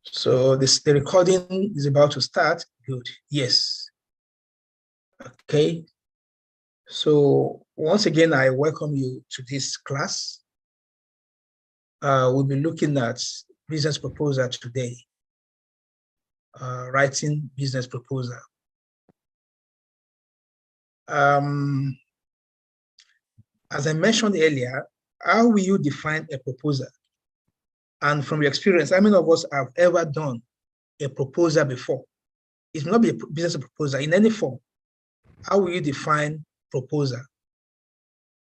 So the recording is about to start. Good. Yes. Okay. So once again, I welcome you to this class. We'll be looking at business proposal today. Writing business proposal. As I mentioned earlier, how will you define a proposal? And from your experience, how many of us have ever done a proposal before? It may not be a business proposal in any form. How will you define proposal?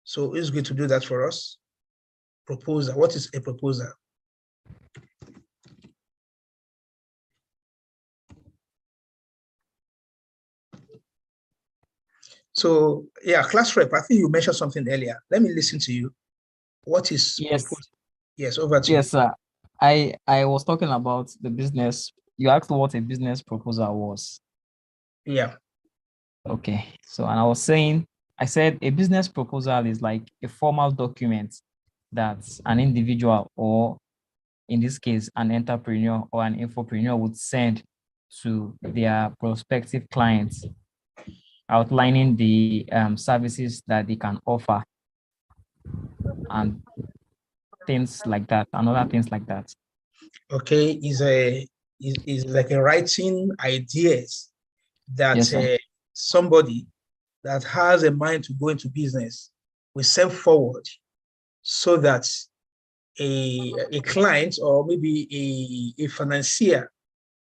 So who's going to do that for us? Proposal. What is a proposal? So yeah, class rep, I think you mentioned something earlier. Let me listen to you. What is proposal? Yes, over to you. Yes, sir. I was talking about the business. You asked what a business proposal was. Yeah. Okay. So, and I said a business proposal is like a formal document that an individual, or in this case, an entrepreneur or an infopreneur, would send to their prospective clients, outlining the services that they can offer and things like that, and other things like that. Okay, is like a writing ideas that Yes, somebody that has a mind to go into business will send forward so that a client or maybe a financier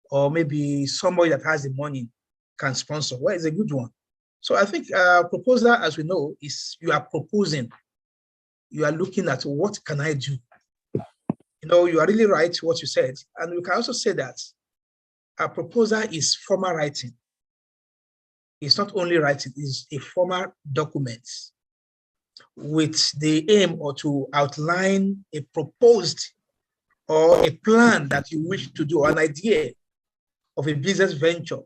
or maybe somebody that has the money can sponsor. Well, it's a good one. So I think proposal, as we know, is you are proposing. You are looking at what can I do? You know, you are really right what you said. And we can also say that a proposal is formal writing. It's not only writing, it's a formal document with the aim or to outline a proposed or a plan that you wish to do, or an idea of a business venture,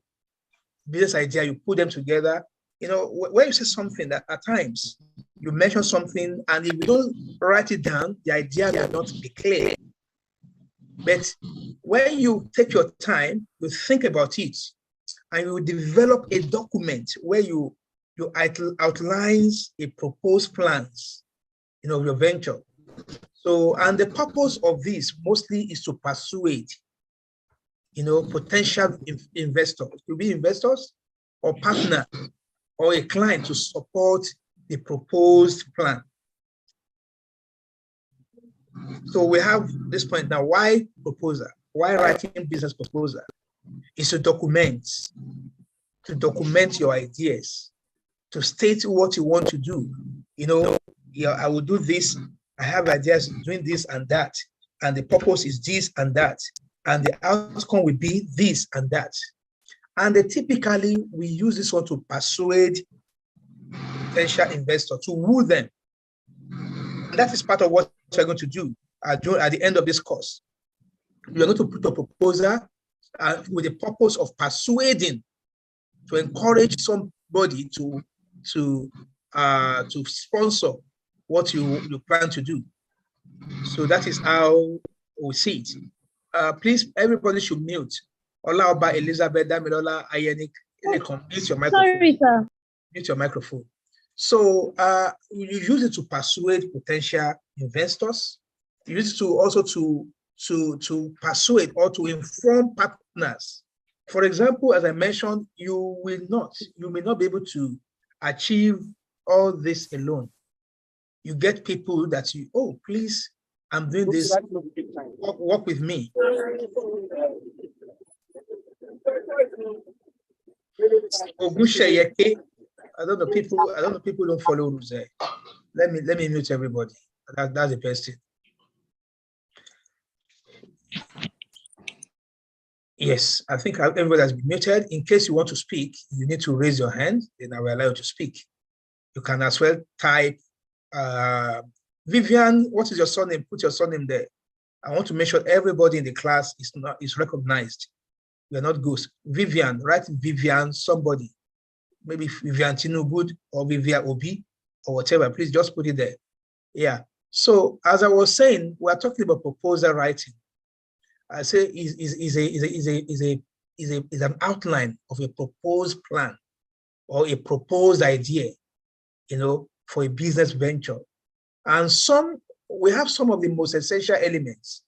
business idea, you put them together. You know, when you say something that at times you mention something and if you don't write it down, the idea will not be clear. But when you take your time, you think about it, and you develop a document where you outlines a proposed plans, you know, your venture. So, and the purpose of this mostly is to persuade, you know, potential investors, to be investors or partner or a client to support the proposed plan. So we have this point now. Why proposal? Why writing business proposal? Is to document your ideas, to state what you want to do. You know, yeah, I will do this. I have ideas doing this and that, and the purpose is this and that, and the outcome will be this and that. And typically, we use this one to persuade potential investors, to woo them. And that is part of what we're going to do at the end of this course. We are going to put a proposal with the purpose of persuading, to encourage somebody to sponsor what you plan to do. So that is how we see it. Please, everybody should mute. Olaoba Elizabeth Damilola Ayenik, mute your microphone. Sorry, sir. Mute your microphone. So you use it to persuade potential investors. You use it to also to persuade or to inform partners. For example, as I mentioned, you may not be able to achieve all this alone. You get people that oh, please, I'm doing this, work with me. I don't know people don't follow rules there. Let me mute everybody. That's the best thing. Yes, I think everybody has been muted. In case you want to speak, you need to raise your hand, then I will allow you to speak. You can as well type, Vivian, what is your surname? Put your surname there. I want to make sure everybody in the class is recognized. We are not ghosts. Vivian, write Vivian, somebody. Maybe Vivian Tinubud or Vivian Obi or whatever. Please just put it there. Yeah. So as I was saying, we are talking about proposal writing. I say is an outline of a proposed plan or a proposed idea, for a business venture. And we have some of the most essential elements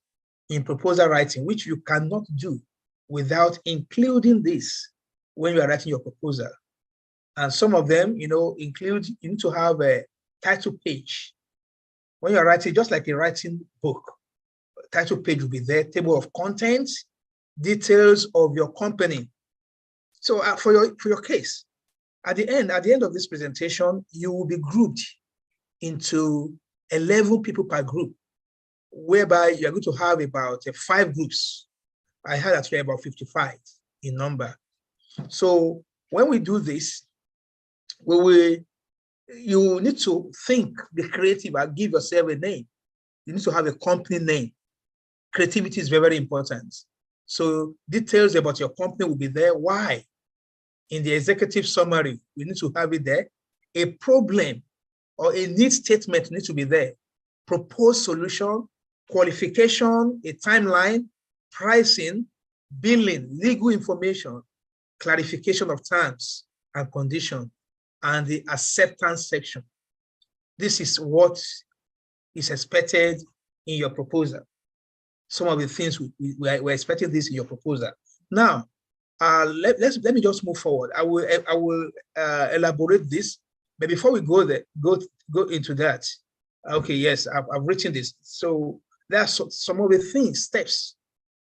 in proposal writing, which you cannot do without including this when you are writing your proposal. And some of them, include, you need to have a title page. When you're writing, just like a writing book, title page will be there, table of contents, details of your company. So for your case, at the end of this presentation, you will be grouped into 11 people per group, whereby you're going to have about 5 groups. I had actually about 55 in number. So when we do this, you need to think, be creative, and give yourself a name. You need to have a company name. Creativity is very, very important. So details about your company will be there. Why? In the executive summary, we need to have it there. A problem or a need statement needs to be there. Proposed solution, qualification, a timeline, pricing, billing, legal information, clarification of terms and conditions, and the acceptance section. This is what is expected in your proposal. Some of the things we're expecting this in your proposal. Now, let me just move forward. I will elaborate this, but before we go there, go into that. Okay, yes, I've written this. So there are some of the steps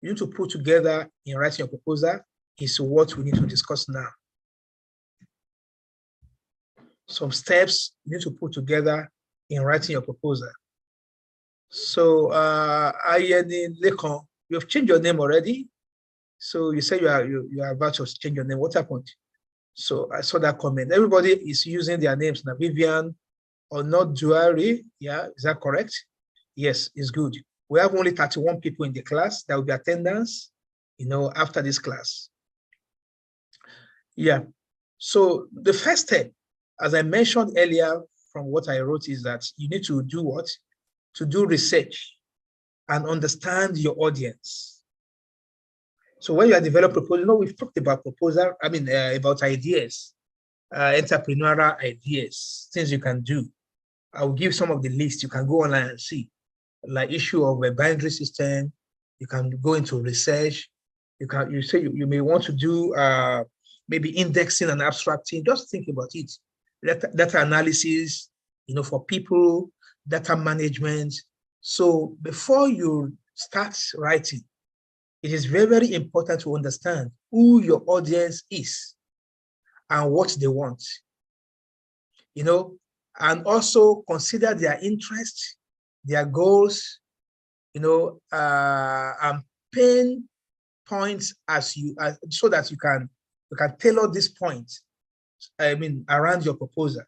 you need to put together in writing your proposal is what we need to discuss now. Some steps you need to put together in writing your proposal. So, Ayeni Lekon, you have changed your name already. So you say you are about to change your name. What happened? So I saw that comment. Everybody is using their names now. Vivian or not Juari. Yeah, is that correct? Yes, it's good. We have only 31 people in the class. There will be attendance, after this class. Yeah. So the first step, as I mentioned earlier from what I wrote, is that you need to do what? To do research and understand your audience. So when you are developing proposal, we've talked about proposal, about ideas, entrepreneurial ideas, things you can do. I'll give some of the lists. You can go online and see, like issue of a binary system. You can go into research. You may want to do maybe indexing and abstracting. Just think about it. Data analysis, for people, data management. So before you start writing, it is very, very important to understand who your audience is and what they want, and also consider their interests, their goals, and pain points so that you can tailor this point, around your proposal.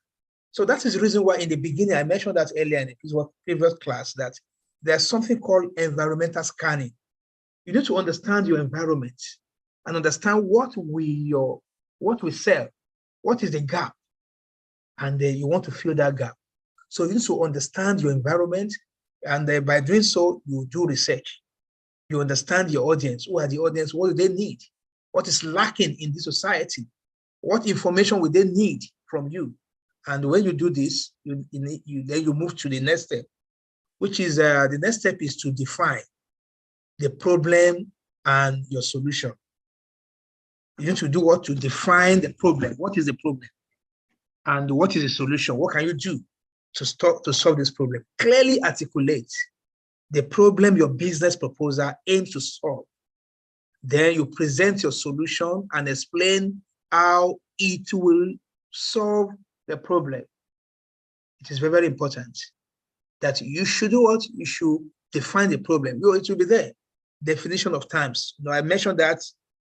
So that is the reason why in the beginning, I mentioned that earlier in the previous class, that there's something called environmental scanning. You need to understand your environment and understand what we sell, what is the gap, and then you want to fill that gap. So you need to understand your environment, and by doing so, you do research. You understand your audience. Who are the audience? What do they need? What is lacking in this society? What information will they need from you? And when you do this, then you move to the next step, which is the next step is to define the problem and your solution. You need to do what? To define the problem. What is the problem? And what is the solution? What can you do to solve this problem? Clearly articulate the problem your business proposal aims to solve. Then you present your solution and explain how it will solve the problem. It is very, very important that you should do what? You should define the problem. It will be there. Definition of terms. I mentioned that.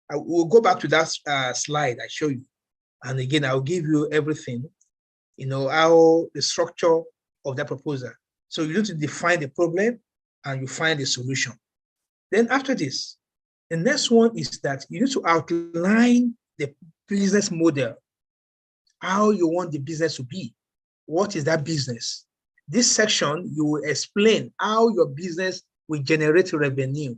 I will go back to that slide I show you. And again, I'll give you everything, how the structure of that proposal. So you need to define the problem and you find the solution. Then after this, the next one is that you need to outline the business model, how you want the business to be. What is that business? This section, you will explain how your business will generate revenue.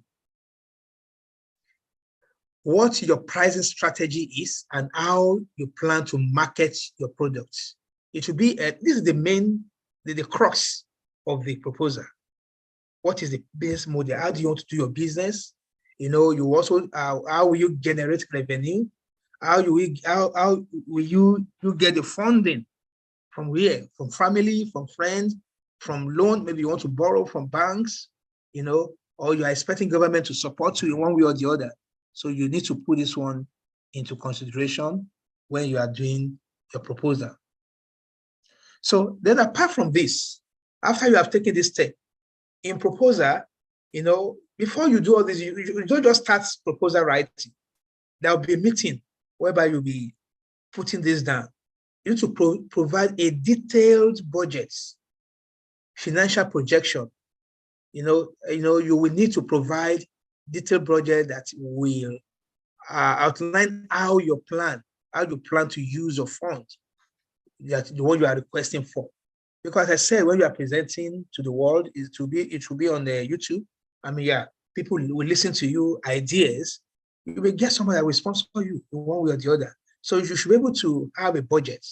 what your pricing strategy is and how you plan to market your products. It will be, this is the main, the crux of the proposal. What is the business model? How do you want to do your business? You also, how will you generate revenue? How will you get the funding? From where? From family, from friends, from loan. Maybe you want to borrow from banks, or you are expecting government to support you in one way or the other. So you need to put this one into consideration when you are doing your proposal. So then apart from this, after you have taken this step in proposal, before you do all this, you don't just start proposal writing. There will be a meeting whereby you'll be putting this down. You need to provide a detailed budget, financial projection. You will need to provide detailed budget that will outline how you plan to use your fund, that the one you are requesting for. Because I said, when you are presenting to the world, it will be on the YouTube. I mean, yeah, people will listen to you, ideas. You will get somebody that will sponsor you in one way or the other. So you should be able to have a budget.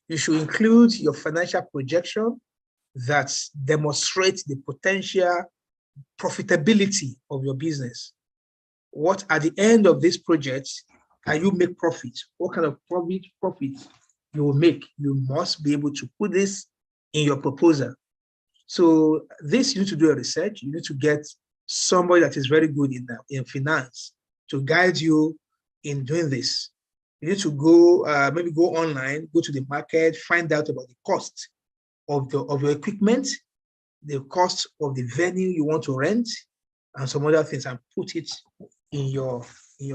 You should include your financial projection that demonstrates the potential profitability of your business. What at the end of this project can you make profit? What kind of profit you will make? You must be able to put this in your proposal. So this, you need to do a research. You need to get somebody that is very good in finance to guide you in doing this. You need to go, maybe go online, go to the market, find out about the cost of your equipment, the cost of the venue you want to rent, and some other things, and put it in your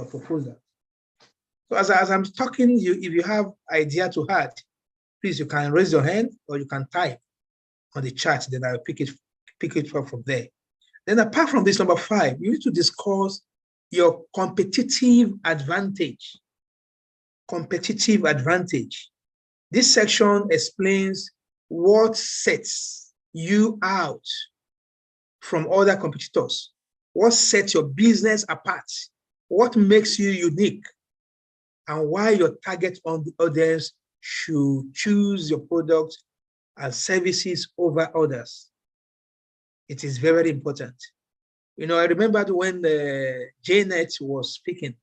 proposal. So as I'm talking, if you have idea to add, please, you can raise your hand or you can type on the chat, then I'll pick it up from there. Then apart from this, number 5, you need to discuss your competitive advantage. Competitive advantage. This section explains what sets you out from other competitors, what sets your business apart, what makes you unique, and why your target audience should choose your products and services over others. It is very important. I remember when Janet was speaking,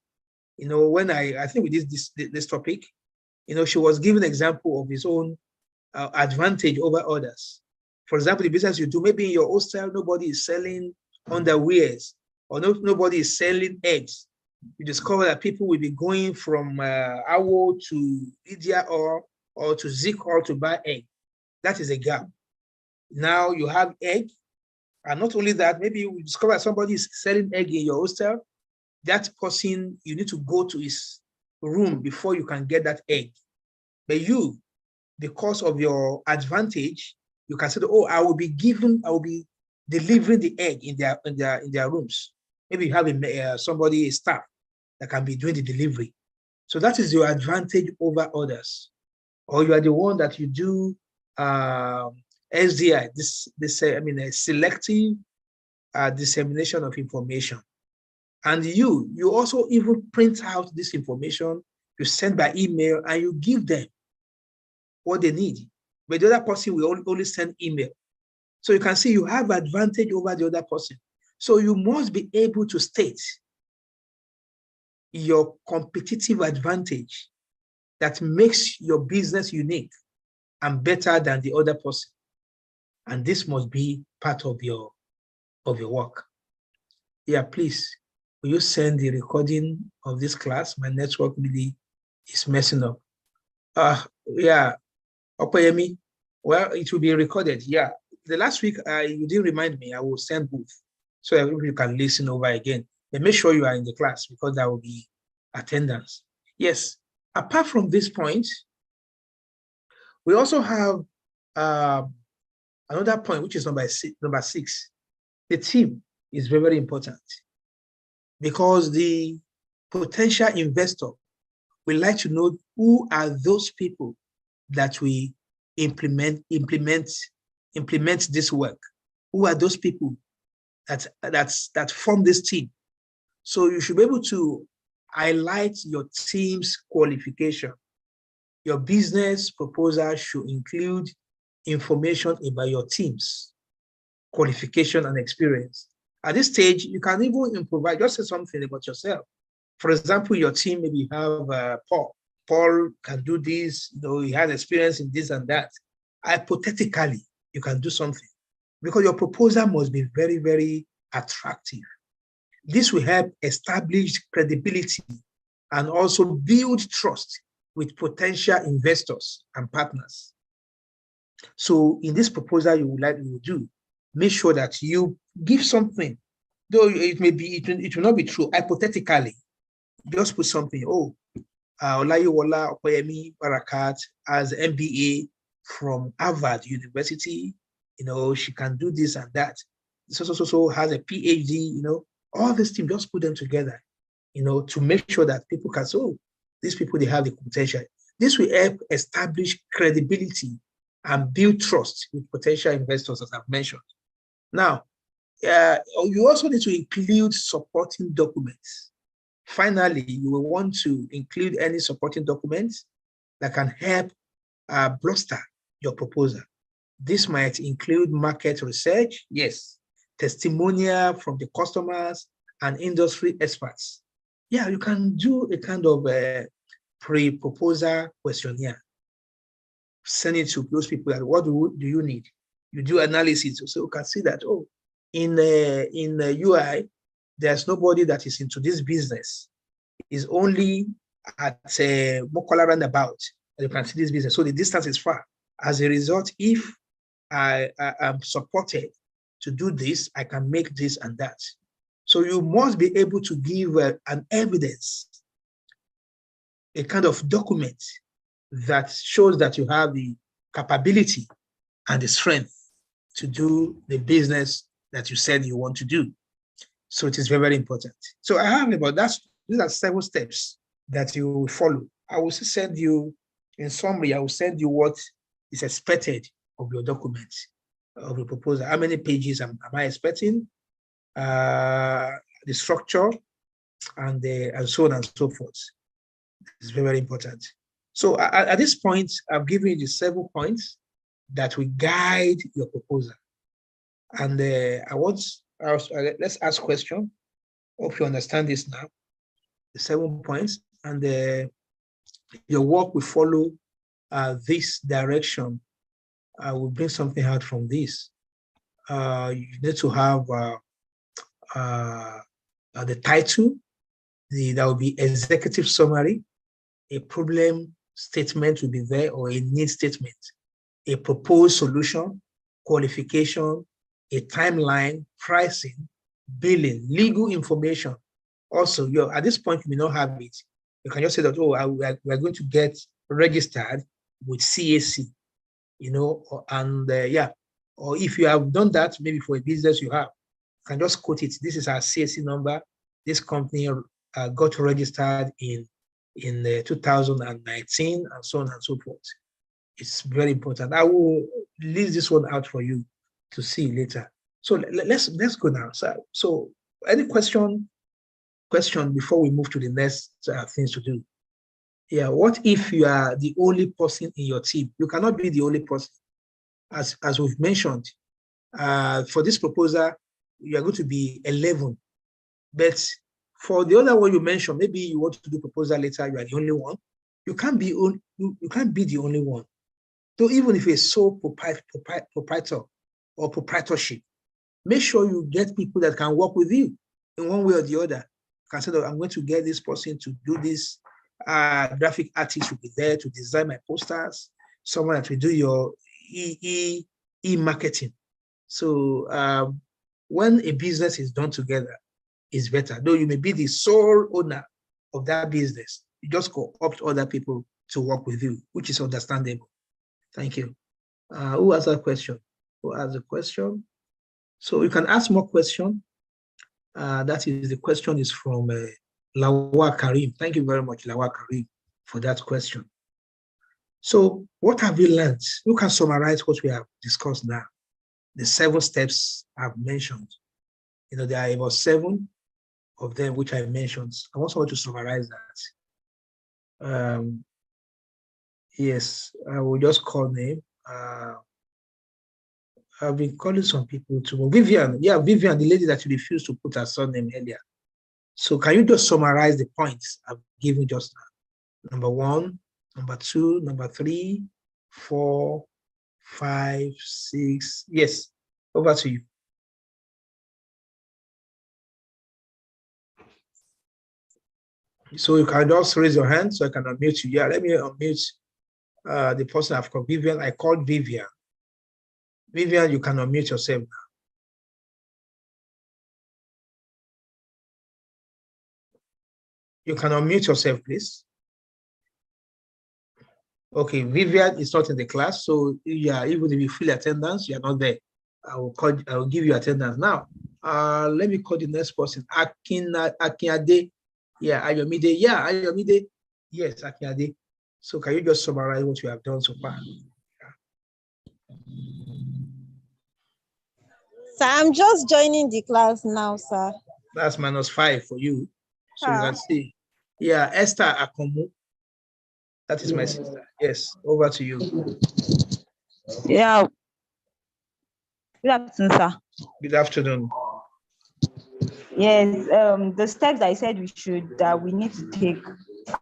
when I think we did this topic, she was giving an example of his own advantage over others. For example, the business you do, maybe in your hostel, nobody is selling underwears, or nobody is selling eggs. You discover that people will be going from Awo to Lydia or to Zik or to buy egg. That is a gap. Now you have egg, and not only that, maybe you discover somebody is selling egg in your hostel. That person, you need to go to his room before you can get that egg. But you, because of your advantage, you can say, oh, I will be delivering the egg in their rooms. Maybe you have a staff that can be doing the delivery. So that is your advantage over others. Or you are the one that you do SDI, a selective dissemination of information. And you also even print out this information, you send by email, and you give them what they need. But the other person will only send email. So you can see you have advantage over the other person. So you must be able to state your competitive advantage that makes your business unique and better than the other person. And this must be part of your work. Yeah, please, will you send the recording of this class? My network really is messing up. Yeah, Okoyemi, well, it will be recorded. Yeah, the last week, you didn't remind me. I will send both so that you can listen over again. And make sure you are in the class, because there will be attendance. Yes, apart from this point, we also have another point, which is number 6. The team is very, very important, because the potential investor will like to know who are those people that we implement this work. Who are those people that form this team? So you should be able to highlight your team's qualification. Your business proposal should include information about your team's qualification and experience. At this stage, you can even improvise, just say something about yourself. For example, your team, maybe you have Paul. Paul can do this, he has experience in this and that. Hypothetically, you can do something because your proposal must be very, very attractive. This will help establish credibility and also build trust with potential investors and partners. So in this proposal you would like to do, make sure that you give something, though it will not be true. Hypothetically, just put something. Olayiwola Okoyemi Barakat has MBA from Harvard University. She can do this and that. So has a PhD. All these things, just put them together. To make sure that people can say, these people, they have the potential. This will help establish credibility and build trust with potential investors, as I've mentioned. Now, you also need to include supporting documents. Finally, you will want to include any supporting documents that can help bolster your proposal. This might include market research, yes, testimonial from the customers and industry experts. Yeah, you can do a kind of pre-proposal questionnaire. Send it to those people. What do you need? You do analysis, so you can see that in UI, there's nobody that is into this business. It's only at Mokola roundabout that you can see this business. So the distance is far. As a result, if I am supported to do this, I can make this and that. So you must be able to give an evidence, a kind of document that shows that you have the capability and the strength to do the business that you said you want to do. So it is very, very important. So I have these are 7 steps that you will follow. I will send you, in summary, I will send you what is expected of your document, of your proposal. How many pages am I expecting? The structure, and so on and so forth. It's very, very important. So at this point, I've given you the 7 points that will guide your proposal. And let's ask question. Hope you understand this now. The 7 points, and your work will follow this direction. I will bring something out from this. You need to have the title. There will be executive summary. A problem statement will be there, or a need statement. A proposed solution, qualification, a timeline, pricing, billing, legal information. Also, at this point, you may not have it. You can just say that, we're going to get registered with CAC, or if you have done that, maybe for a business you have, you can just quote it. This is our CAC number. This company got registered in 2019, and so on and so forth. It's very important. I will list this one out for you to see later. So let's go now. So any question before we move to the next things to do? Yeah, what if you are the only person in your team? You cannot be the only person. As we've mentioned, for this proposal, you are going to be 11. But for the other one you mentioned, maybe you want to do proposal later, you are the only one. You can't be the only one. So even if it's sole proprietor or proprietorship, make sure you get people that can work with you in one way or the other. You can say that I'm going to get this person to do this. Graphic artist will be there to design my posters. Someone that will do your e-marketing. So when a business is done together, it's better. Though you may be the sole owner of that business, you just co-opt other people to work with you, which is understandable. Thank you. Who has a question? Who has a question? So you can ask more questions. That is, the question is from Lawa Karim. Thank you very much, Lawa Karim, for that question. So what have we learned? You can summarize what we have discussed now. The 7 steps I've mentioned. There are about 7. of them which I mentioned. I want someone to summarize that. Yes, I will just call name. I've been calling some people to Vivian. Yeah, Vivian, the lady that you refused to put her surname earlier. So can you just summarize the points I've given just now? Number 1, number 2, number 3, 4, 5, 6. Yes, over to you. So you can just raise your hand so I can unmute you. Yeah, let me unmute the person I've called Vivian. I called Vivian. Vivian, you can unmute yourself now. You can unmute yourself, please. Okay, Vivian is not in the class, so yeah, even if you fill attendance, you're not there. I will give you attendance now. Let me call the next person. Akinade. Yeah, Ayomide. Yeah, Ayomide. Yes, Akinade. So can you just summarize what you have done so far? Sir, I'm just joining the class now, sir. That's -5 for you. So you can see. Yeah, Esther Akomu. That is my sister. Yes, over to you. Yeah. Good afternoon, sir. Good afternoon. Yes, the steps I said we need to take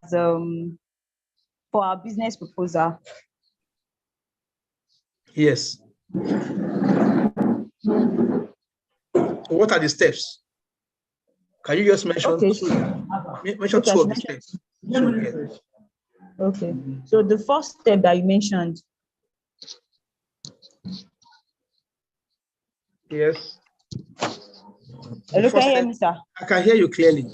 as, for our business proposal. Yes. So what are the steps? Can you just mention Okay. mention two of the steps? Okay. So the first step that you mentioned. Yes. Hello, can you hear me, sir? I can hear you clearly.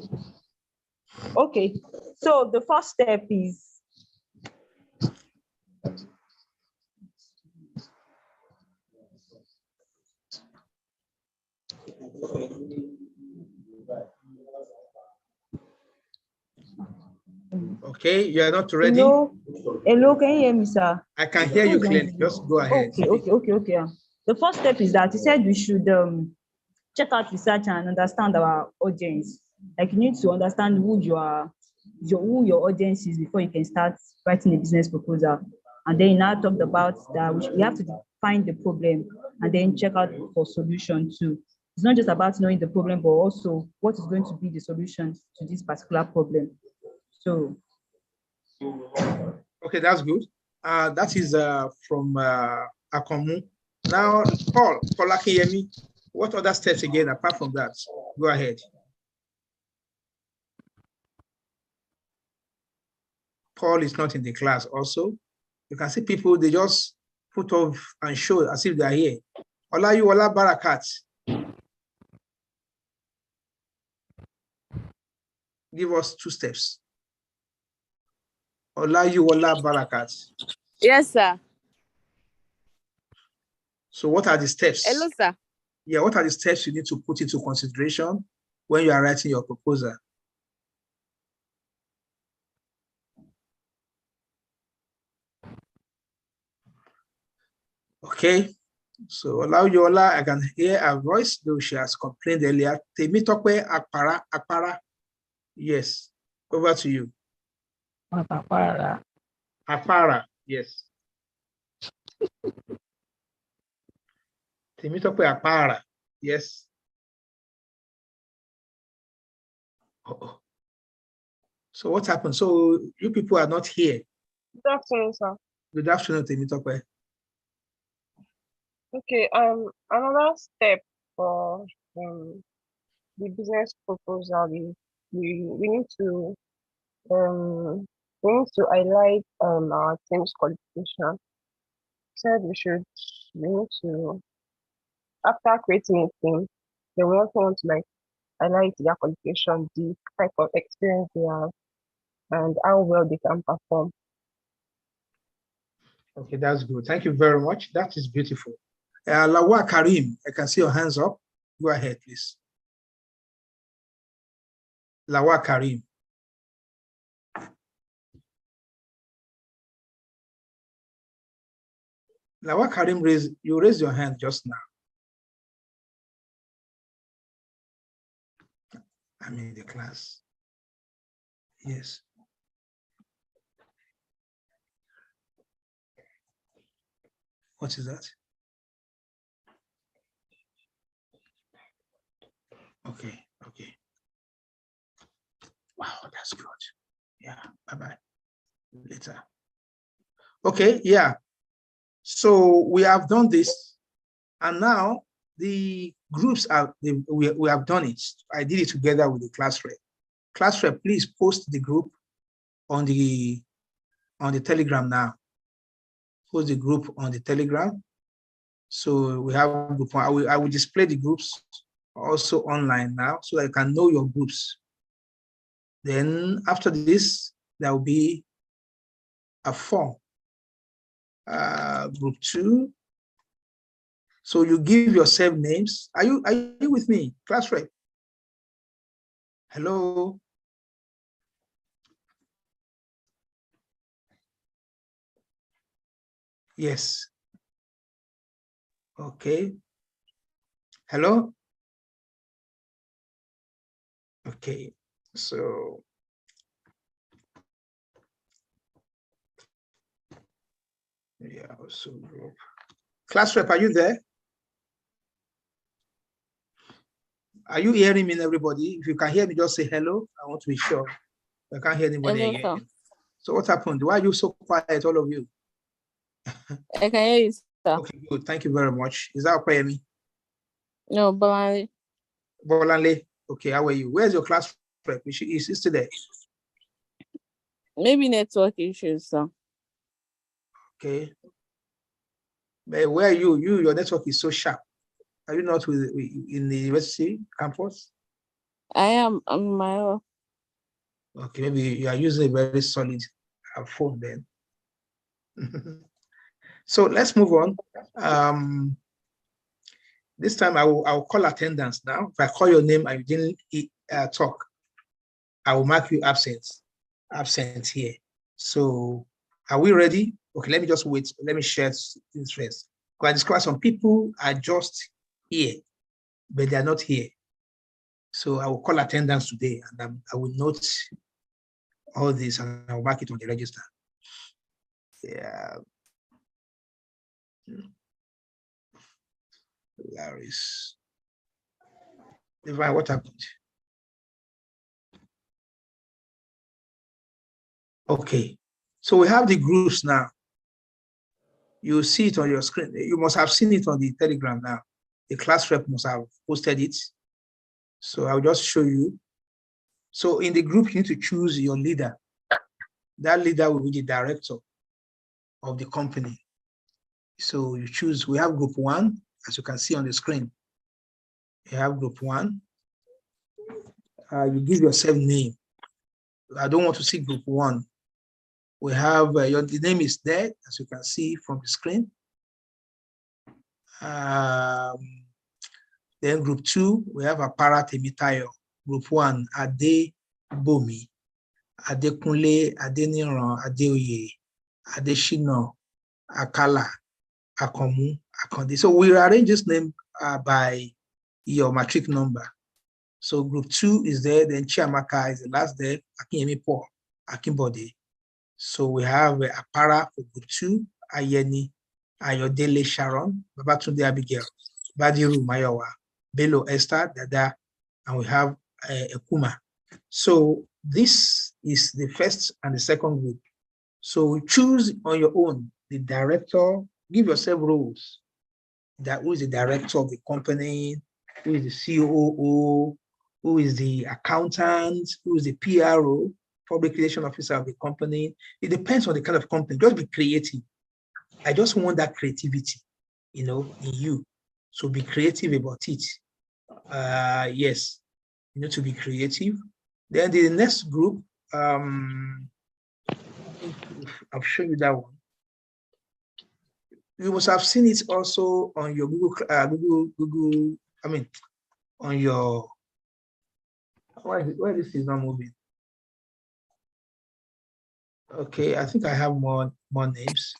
Okay. So the first step is okay, you are not ready. Hello, can you hear me, sir? I can hear you clearly. Just go ahead. Okay. The first step is that you said we should check out research and understand our audience. Like, you need to understand who your audience is before you can start writing a business proposal. And then you now talked about that we have to find the problem and then check out for solution too. It's not just about knowing the problem, but also what is going to be the solution to this particular problem. So okay, that's good. That is from Akomu. Now, Paul Akiyemi, what other steps again apart from that? Go ahead. Paul is not in the class also. You can see people, they just put off and show as if they are here. Olayuwola Barakat. Give us 2 steps. Olayuwola Barakat. Yes, sir. So what are the steps? Hello, sir. Yeah, what are the steps you need to put into consideration when you are writing your proposal? Okay, so Olayuwola, I can hear her voice, though she has complained earlier. Temitope Akpara. Yes, over to you. Akpara, yes. Temitope Akpara, yes. So what happened? So you people are not here. Good afternoon, sir. Good afternoon, Temitope. Okay, another step for the business proposal is we need to highlight our team's qualification. Said we need to, after creating a team, then we also want to like highlight their qualification, the type of experience they have, and how well they can perform. Okay, that's good. Thank you very much. That is beautiful. Lawa Karim, I can see your hands up. Go ahead, please. Lawa Karim. Lawa Karim, you raised your hand just now. I'm in the class. Yes. What is that? Okay, okay. Wow, that's good. Yeah, bye-bye. Later. Okay, yeah. So we have done this, and now the groups are, we have done it. I did it together with the class rep. Class rep, please post the group on the Telegram now. Post the group on the Telegram. So we have a group. I will display the groups also online now so that you can know your groups. Then after this, there will be a form. Group 2. So you give yourself names. Are you with me, class rep? Hello. Yes. Okay. Hello. Okay. So yeah, also group. Class rep, are you there? Are you hearing me, everybody? If you can hear me, just say hello. I want to be sure. I can't hear anybody Hello, again. sir. So what happened? Why are you so quiet, all of you? I can hear you, sir. Okay, good. Thank you very much. Is that okay, me? No, but Bolanle. Okay, how are you? Where's your class rep? Is she today? maybe network issues, sir. Okay. But where are you? Your network is so sharp. Are you not in the university campus? I am on my own. Okay, maybe you are using a very solid phone then. So let's move on. This time I'll call attendance now. If I call your name and you didn't talk, I will mark you absent here. So are we ready? Okay, let me just wait. Let me share this first. Because I discovered some people are just here, but they are not here. So I will call attendance today, and I will note all this and I will mark it on the register. Yeah. Larry's. Divine, what happened? Okay, so we have the groups now. You see it on your screen. You must have seen it on the Telegram now. The class rep must have posted it. So I'll just show you. So in the group, you need to choose your leader. That leader will be the director of the company. So you choose, we have group 1, as you can see on the screen. You have group 1. You give yourself name. I don't want to see group 1. We have, the name is there, as you can see from the screen. Then group 2, we have Apara Temitayo. Group 1, Ade Bomi, Adekunle, Adeniran, Adeoye, Adeshina, Akala, Akomu, Akonde. So we arrange this name by your matric number. So group 2 is there, then Chiamaka is the last there, Akinyemi Paul, Akimbode. So we have Apara for group 2, Ayeni, Ayodele Sharon, Babatunde Abigail, Badiru Mayowa, Bello Esther, Dada, and we have Ekuma. So this is the first and the second group. So choose on your own the director, give yourself roles. Who is the director of the company, who is the COO, who is the accountant, who is the PRO, public relation officer of the company. It depends on the kind of company. Just be creative. I just want that creativity, in you. So be creative about it. Yes, you need to be creative. Then the next group, I'll show you that one. You must have seen it also on your Google. On your. Why this is not moving? Okay, I think I have more names.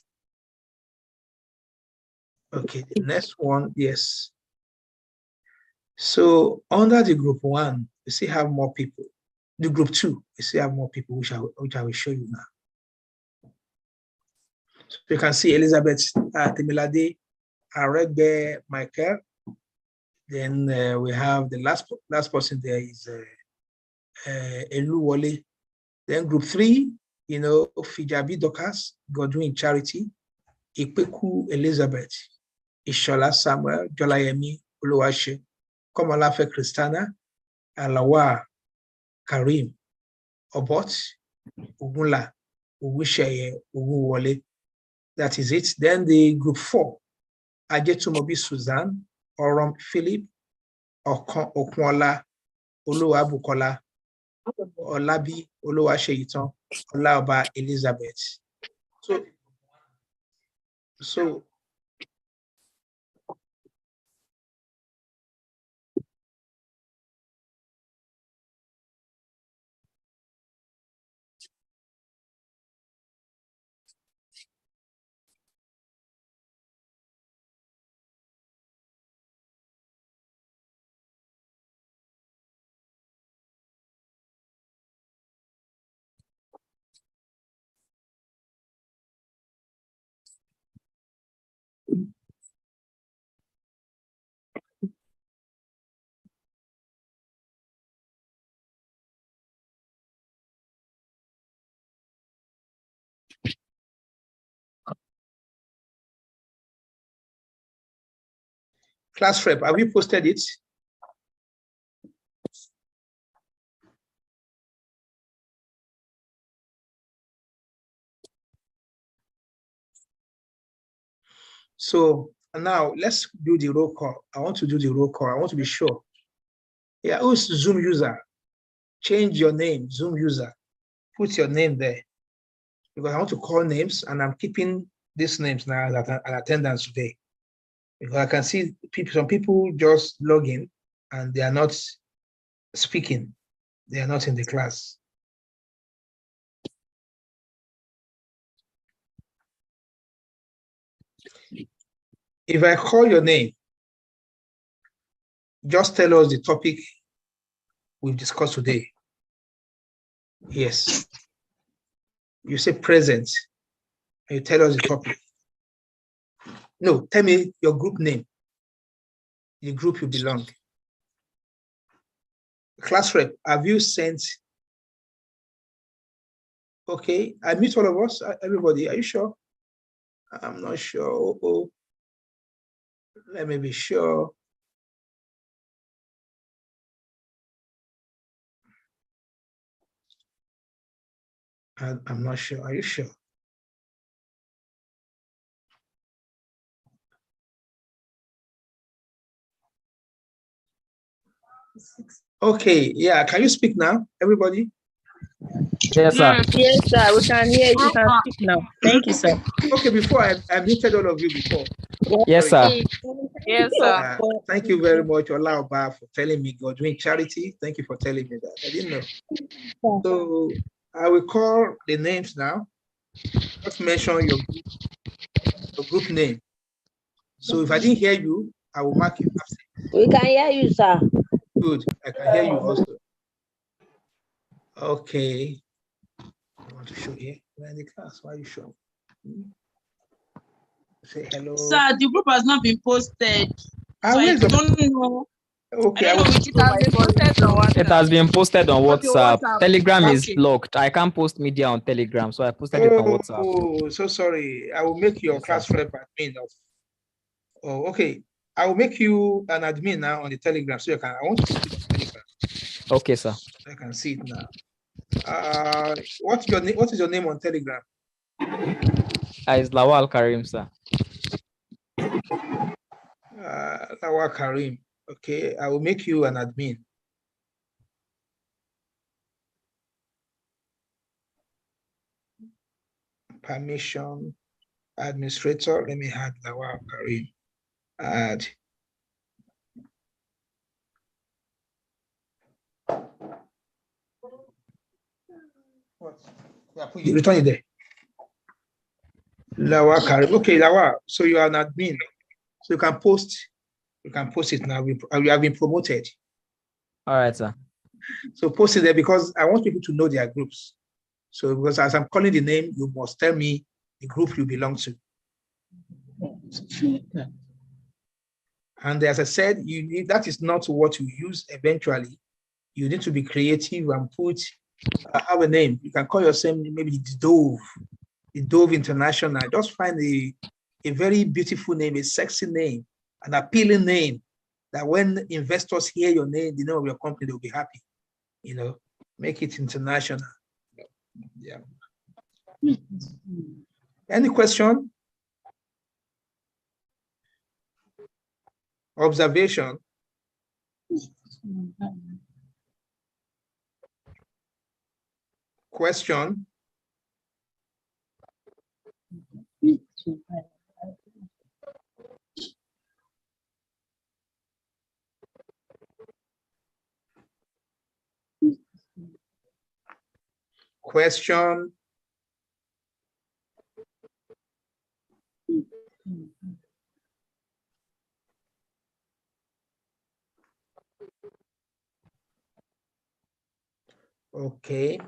Okay, the next one, yes. So under the group 1, you still have more people. The group 2, you still have more people, which I will show you now. So you can see Elizabeth Temilade, Aregbe Michael. Then we have the last person there is Elu Wole. Then group 3, Fijabi Dorcas, Godwin Charity, Ipeku Elizabeth, Ishola Samuel, Jolayemi Oluwase, Komolafe Christiana, Alawa Karim, Obot, Ugunla, Ugusheye, Uguwole. That is it. Then the group 4, Ajetumobi Suzanne, Orom Philip, Okunla, Oluwabukola, Olabi Oluwaseyitan, Olaoba Elizabeth. So class rep, have you posted it? So now let's do the roll call. I want to do the roll call. I want to be sure. Yeah, who's Zoom user? Change your name, Zoom user. Put your name there. Because I want to call names and I'm keeping these names now as an attendance today. Because I can see some people just log in and they are not speaking. They are not in the class. If I call your name, just tell us the topic we've discussed today. Yes. You say present, and you tell us the topic. No, tell me your group name, the group you belong. Class rep, have you sent? Okay, I meet all of us, everybody. Are you sure? I'm not sure. Oh, let me be sure. I'm not sure. Are you sure? Okay, yeah. Can you speak now, everybody? Yes, sir. Yes, sir. We can hear you. You can speak now. Thank you, sir. Okay, before I muted all of you before. Yes, sir. Yes, sir. Thank you very much, Olaoba, for telling me Godwin Charity. Thank you for telling me that. I didn't know. So I will call the names now. Just mention your group name. So if I didn't hear you, I will mark you absent. We can hear you, sir. Good. I can hear you also. Okay. I want to show here. We're in the class. Why are you showing? Say hello. Sir, the group has not been posted. Ah, So I where's the- don't know. Okay. I don't know which It has been posted on WhatsApp. It has been posted on Okay, WhatsApp. WhatsApp. Telegram is Okay. blocked. I can't post media on Telegram, so I posted it on WhatsApp. Oh, so sorry. I will make your Yes, class sir. rep admin of. Oh, okay. I will make you an admin now on the Telegram so you can. I want to put it on Telegram. Okay, sir. I can see it now. What's your name? What is your name on Telegram? It's Lawal Karim, sir. Lawa Karim. Okay, I will make you an admin. Permission, administrator. Let me add Lawa Karim. Add. What? Yeah, put it, return it there. Lawa Karim. Okay, Lawa. So you are an admin. So you can post You can post it now. We have been promoted. All right, sir. So post it there because I want people to know their groups. So because as I'm calling the name, you must tell me the group you belong to. And as I said, that is not what you use eventually. You need to be creative and have a name. You can call yourself maybe the Dove International. Just find a very beautiful name, a sexy name, an appealing name that when investors hear your name, the name of your company, they'll be happy. Make it international. Yeah. Any question? Observation? Question? Question? Okay.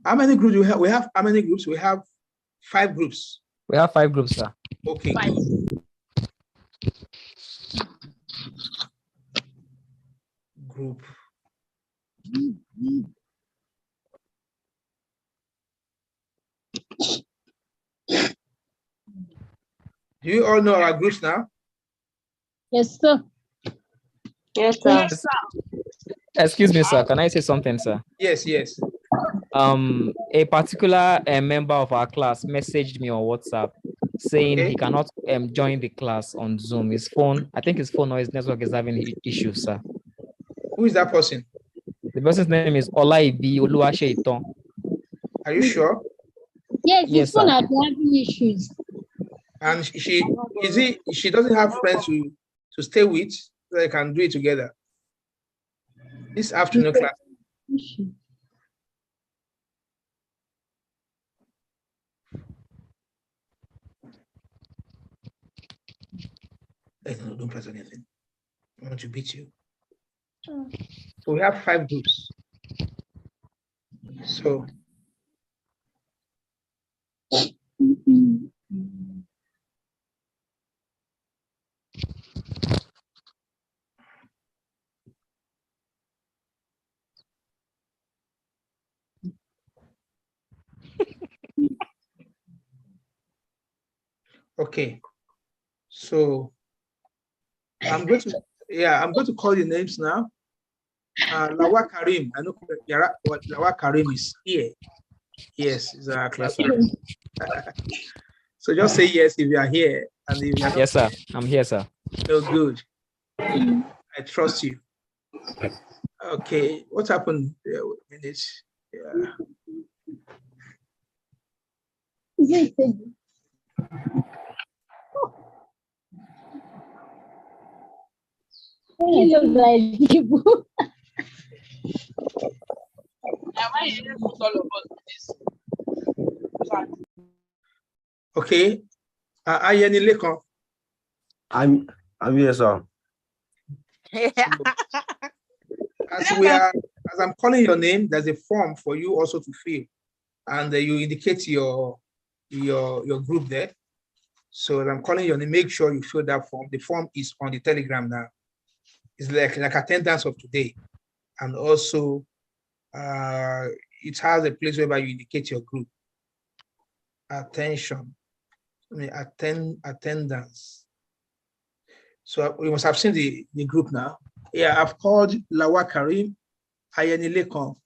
How many groups do we have? We have how many groups? We have 5 groups. We have 5 groups, sir. Okay. Group. Do you all know our groups now? Yes, sir. Yes, sir. Excuse me, sir. Can I say something, sir? Yes, yes. A particular member of our class messaged me on WhatsApp saying Okay. he cannot join the class on Zoom. His phone, I think his phone or his network is having issues, sir. Who is that person? The person's name is Olaibi Oluwasheitan. Are you sure? Yes, Yes, this one sir. has been having issues. And she doesn't have friends to stay with so they can do it together. This afternoon class. Hey, no, don't press anything. I want to beat you. So we have 5 groups. So okay. So I'm going to call the names now. Lawa Karim. I know Lawa Karim is here. Yes, is our classmate. So just say yes if you are here. And if you are not, Yes, sir. I'm here, sir. so good. I trust you. Okay, what happened? Wait a minute. Yeah. Okay. Ayeni Lekan. I'm here, sir. As I'm calling your name, there's a form for you also to fill, and you indicate your group there. So as I'm calling your name, make sure you fill that form. The form is on the Telegram now. It's like attendance of today, and also it has a place where you indicate your group. Attention, attendance. So we must have seen the group now. Yeah, I've called Lawa Karim, Ayeni Lekan.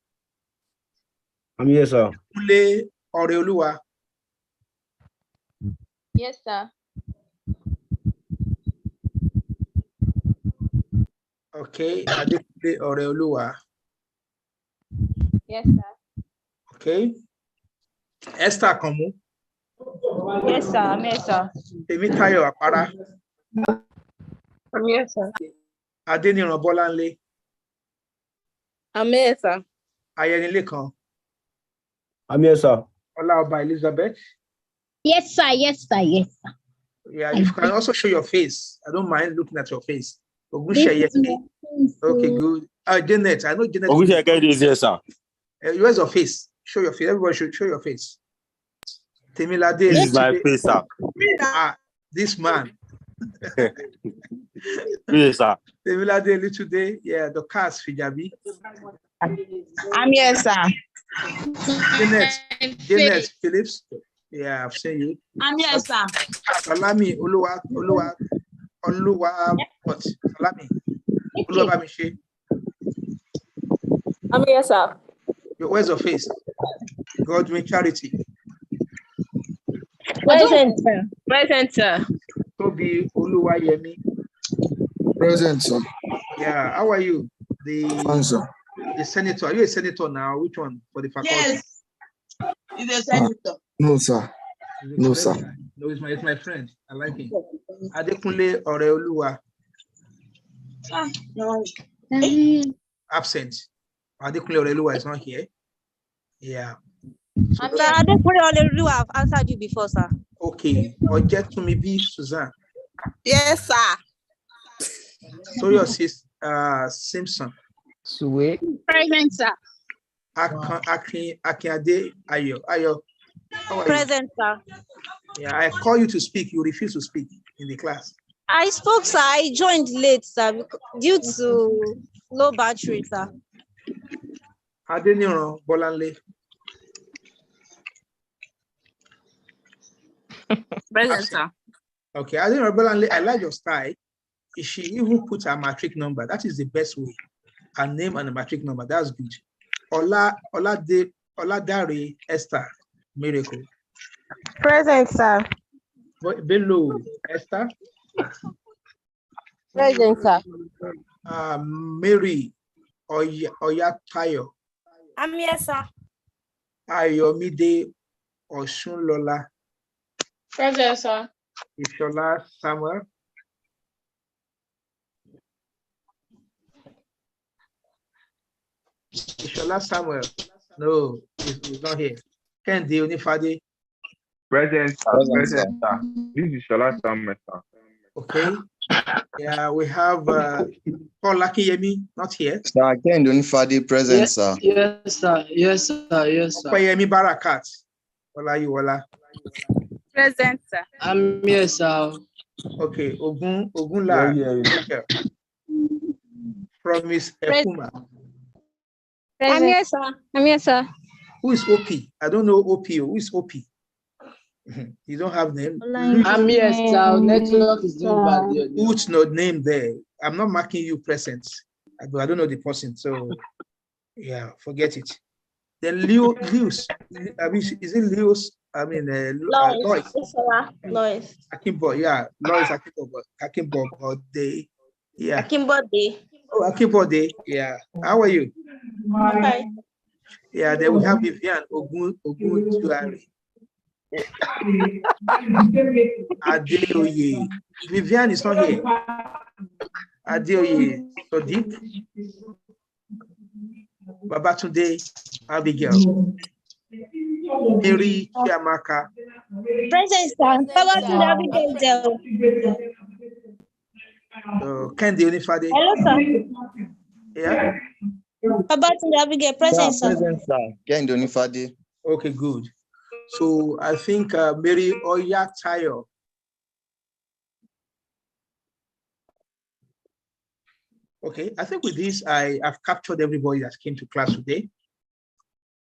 I'm here, sir. Kule Oreoluwa. Yes, sir. Okay, Adekule Oreoluwa. Yes, sir. Okay. Esther Komu. Yes, sir. I'm here, sir. Temitayo Akpara. I'm here, sir. Adeniran Bolanle. I'm here, sir. Ayeni Lekan. I'm here, sir. Olaoba Elizabeth. Yes, sir. Yes, sir. Yes, sir. Yeah, you can also show your face. I don't mind looking at your face. This Ogusha, is my okay, phone, good. Janet, I know Janet. Oguchi Eke is here, sir. Where's your face? Show your face. Everybody should show your face. Temilade, This is my today- face, sir. this man. Yes, sir. Temilade today, yeah, the cast Fijabi. I'm here, sir. Janet Phillips. Yeah, I've seen you. I'm here, sir. Salami Oluwa what? Salami Oluwa Bamishi. I'm here, sir. Where's your face? God doing charity. Present, sir. Present, sir. Tobi Oluwayemi. Present, sir. Yeah, how are you? Fine, sir. The senator. Are you a senator now? Which one for the faculty? Yes. He's a senator. No, sir. No, sir. No, it's my friend. I like him. Adekunle Oreoluwa. Absent. Adekunle Oreoluwa is not here. Yeah. So, I've answered you before, sir. okay. Ojetumi B. Suzanne. Yes, sir. So your sis Simpson. Suwe. Present, sir. Akinade Ayo. Ayo. How are you? Present, sir. Yeah, I call you to speak. You refuse to speak in the class. I spoke, sir. I joined late, sir, due to low battery, sir. Adeniran Bolanle. Present, sir. Okay, Adeniran Bolanle, I like your style. If she even put her matric number, that is the best way. Her name and a matric number, that's good. Oladare Esther Miracle. Present, sir. Bello Esther. Present, sir. Mary Oyatayo. I'm here, sir. Ayomide Oshunlola. Present, sir. Ishola Samuel. Ishola Samuel. No, he's not here. Kendi Onifade. Present, sir. Present, Present, sir. This is Shola Samuel, sir. Okay. Yeah, we have Paul Lakiyemi, not here. Sir, Ken Donifade, present, sir. Yes, sir. Yes, sir. Yes, sir. Opeyemi Barakat. Olayiwola. Present, sir. I'm here, sir. Okay, Ogunla. Yeah. Promise Ekuma. I'm here, sir. I'm here, sir. Who is OP? I don't know OP. Who is OP? You don't have name. I'm here, sir. Network is doing bad here. Put no name there. I'm not marking you present. I don't know the person. So yeah, forget it. Then Lewis. I mean, is it Lewis? I mean, Lois. Lois. Akimbo, yeah. Lois Akimbo. But they, yeah. Akimbo Day. Oh, Akimbo Day. Yeah. How are you? Okay. Yeah, then we have Vivian Ogun Adeoye. Vivian is not here. Adeoye Sodiq. Babatunde Abigail. Mary Chiamaka. Present, sir. Babatunde Abigail. Kendi Onifade. Hello, sir. Yeah. Babatunde Abigail. Present, sir. Present, sir. Ken Donifade. Okay, good. So I think Mary Oyatayo. Okay, I think with this, I have captured everybody that came to class today.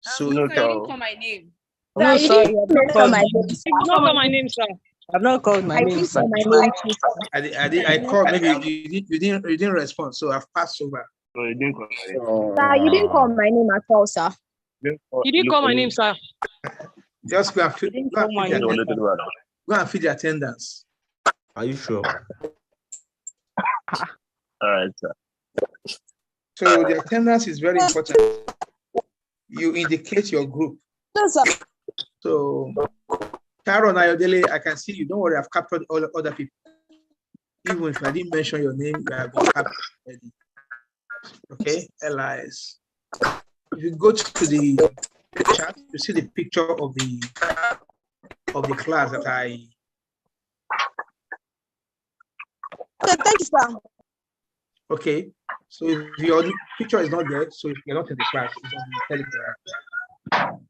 So You didn't call my name. No, sir. You didn't call my name. You didn't call my name, sir. I've not called my name, sir. I called, maybe you didn't respond, so I've passed over. No, you didn't call my name. Sir, you didn't call my name at all, sir. You didn't call my name, sir. Just go and feed call my name. the attendance. Are you sure? All right, sir. So the attendance is very important. You indicate your group. No, sir. So Sharon Ayodele, I can see you. Don't worry, I've captured all the other people. Even if I didn't mention your name, you have been captured already. Okay, Elias. If you go to the chat, you see the picture of the of the class that I. Okay, thank you, sir. Okay, so if your picture is not there, so if you're not in the class, it's on the Telegram.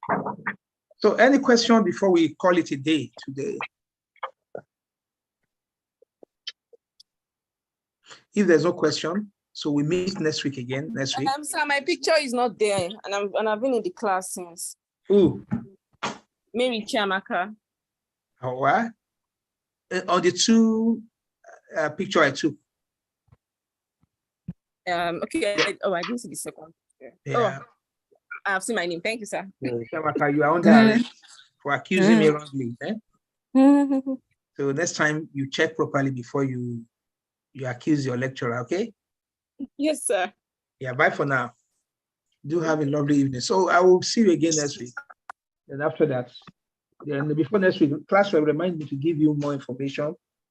So any question before we call it a day today? If there's no question, so we meet next week again. Next week. Sir, my picture is not there, and I've been in the class since. Who? Mary Chiamaka. Oh, what? On the two picture I took. Okay. Oh, I didn't see the second. Yeah. Oh, I've seen my name. Thank you, sir. Chiamaka, you are under arrest for accusing me wrongly. Eh? So next time you check properly before you accuse your lecturer, okay? Yes, sir. Yeah, bye for now. Do have a lovely evening. So I will see you again next week. And after that, then before next week, class will remind me to give you more information